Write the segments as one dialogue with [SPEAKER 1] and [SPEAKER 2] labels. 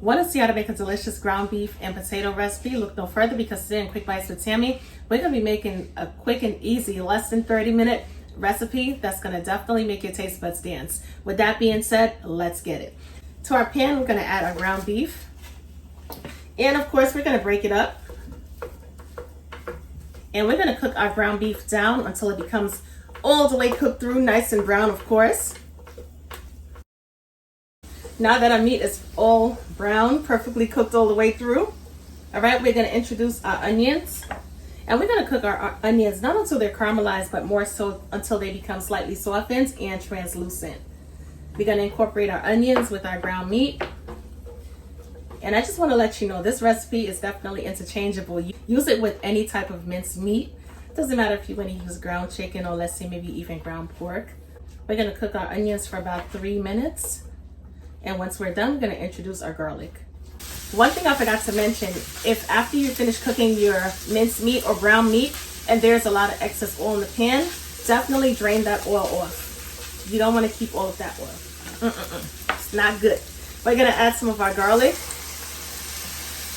[SPEAKER 1] Want to see how to make a delicious ground beef and potato recipe? Look no further, because today in Quick Bites with Tammy, we're going to be making a quick and easy, less than 30-minute recipe that's going to definitely make your taste buds dance. With that being said, let's get it. To our pan, we're going to add our ground beef. And of course, we're going to break it up. And we're going to cook our ground beef down until it becomes all the way cooked through, nice and brown, of course. Now that our meat is all brown, perfectly cooked all the way through, all right, we're going to introduce our onions. And we're going to cook our onions not until they're caramelized, but more so until they become slightly softened and translucent. We're going to incorporate our onions with our ground meat. And I just want to let you know, this recipe is definitely interchangeable. Use it with any type of minced meat. Doesn't matter if you want to use ground chicken or let's say maybe even ground pork. We're going to cook our onions for about 3 minutes. And once we're done, we're going to introduce our garlic. One thing I forgot to mention, if after you finish cooking your minced meat or brown meat and there's a lot of excess oil in the pan, definitely drain that oil off. You don't want to keep all of that oil. It's not good. We're going to add some of our garlic.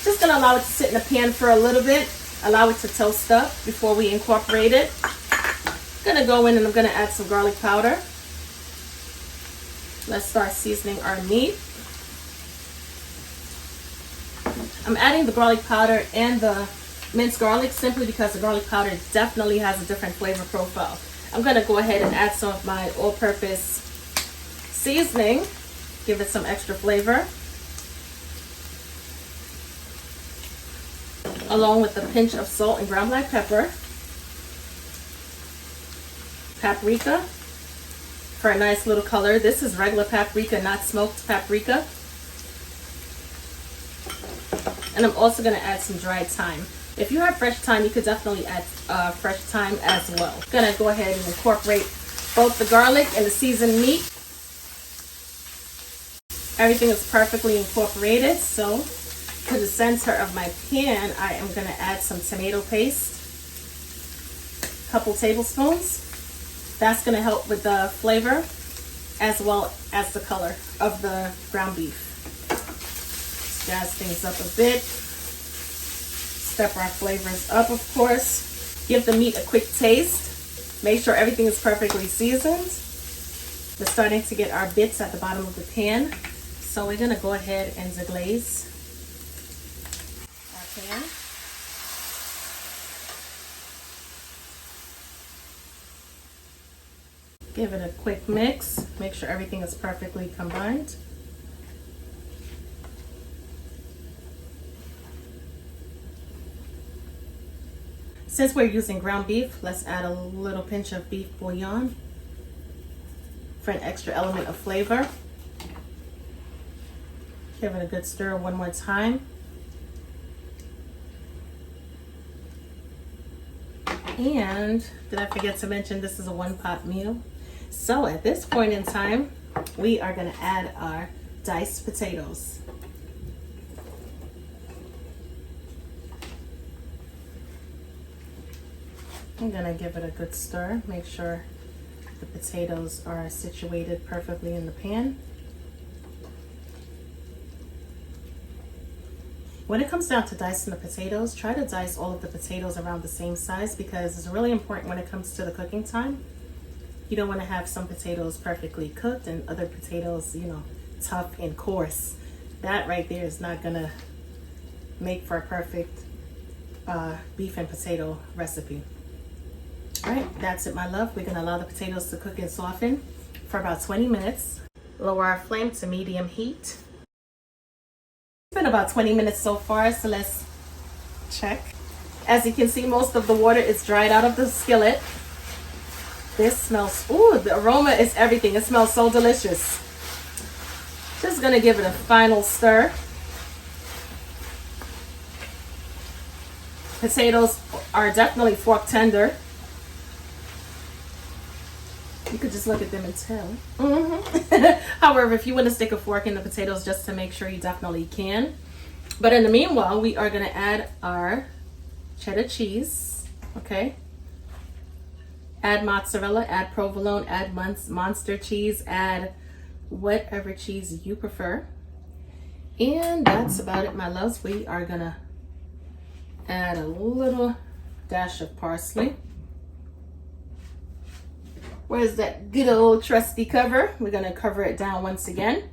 [SPEAKER 1] Just going to allow it to sit in the pan for a little bit. Allow it to toast up before we incorporate it. I'm going to go in and I'm going to add some garlic powder. Let's start seasoning our meat. I'm adding the garlic powder and the minced garlic simply because the garlic powder definitely has a different flavor profile. I'm going to go ahead and add some of my all-purpose seasoning. Give it some extra flavor. Along with a pinch of salt and ground black pepper. Paprika. For a nice little color. This is regular paprika, not smoked paprika. And I'm also going to add some dried thyme. If you have fresh thyme, you could definitely add fresh thyme as well. I'm going to go ahead and incorporate both the garlic and the seasoned meat. Everything is perfectly incorporated. So to the center of my pan, I am going to add some tomato paste. A couple tablespoons. That's going to help with the flavor as well as the color of the ground beef. Jazz things up a bit. Step our flavors up, of course. Give the meat a quick taste. Make sure everything is perfectly seasoned. We're starting to get our bits at the bottom of the pan. So we're going to go ahead and deglaze our pan. Give it a quick mix. Make sure everything is perfectly combined. Since we're using ground beef, let's add a little pinch of beef bouillon for an extra element of flavor. Give it a good stir one more time. And did I forget to mention this is a one-pot meal? So at this point in time, we are going to add our diced potatoes. I'm going to give it a good stir. Make sure the potatoes are situated perfectly in the pan. When it comes down to dicing the potatoes, try to dice all of the potatoes around the same size because it's really important when it comes to the cooking time. You don't want to have some potatoes perfectly cooked and other potatoes, tough and coarse. That right there is not going to make for a perfect beef and potato recipe. All right, that's it, my love. We're going to allow the potatoes to cook and soften for about 20 minutes. Lower our flame to medium heat. It's been about 20 minutes so far, so let's check. As you can see, most of the water is dried out of the skillet. This smells, ooh, the aroma is everything. It smells so delicious. Just gonna give it a final stir. Potatoes are definitely fork tender. You could just look at them and tell. However, if you want to stick a fork in the potatoes just to make sure, you definitely can. But in the meanwhile, we are going to add our cheddar cheese. Okay. Add mozzarella, add provolone, add monster cheese, add whatever cheese you prefer. And that's about it, my loves. We are gonna add a little dash of parsley. Where's that good old trusty cover? We're gonna cover it down once again.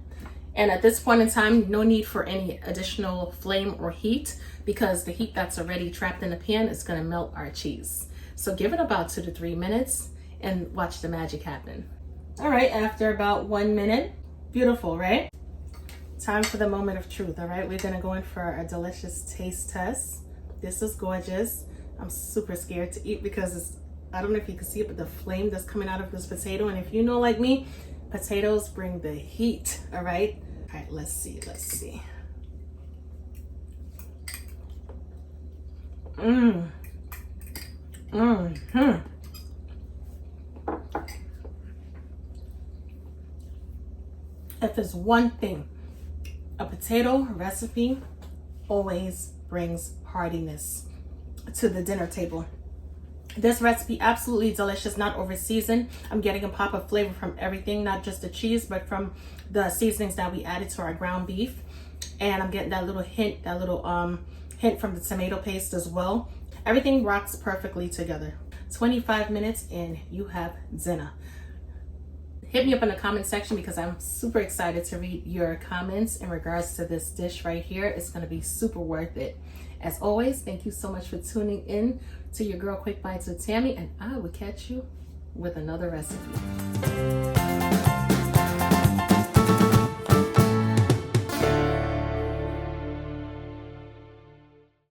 [SPEAKER 1] And at this point in time, no need for any additional flame or heat, because the heat that's already trapped in the pan is gonna melt our cheese. So give it about 2 to 3 minutes and watch the magic happen. All right, after about 1 minute, beautiful, right? Time for the moment of truth, all right? We're gonna go in for a delicious taste test. This is gorgeous. I'm super scared to eat because it's, I don't know if you can see it, but the flame that's coming out of this potato. And if you know like me, potatoes bring the heat, all right? All right, let's see. If there's one thing, a potato recipe always brings heartiness to the dinner table. This recipe, absolutely delicious, not over seasoned. I'm getting a pop of flavor from everything, not just the cheese, but from the seasonings that we added to our ground beef. And I'm getting that little hint, hint from the tomato paste as well. Everything rocks perfectly together. 25 minutes and you have dinner. Hit me up in the comment section because I'm super excited to read your comments in regards to this dish right here. It's going to be super worth it. As always, thank you so much for tuning in to your girl Quick Bites with Tammy, and I will catch you with another recipe.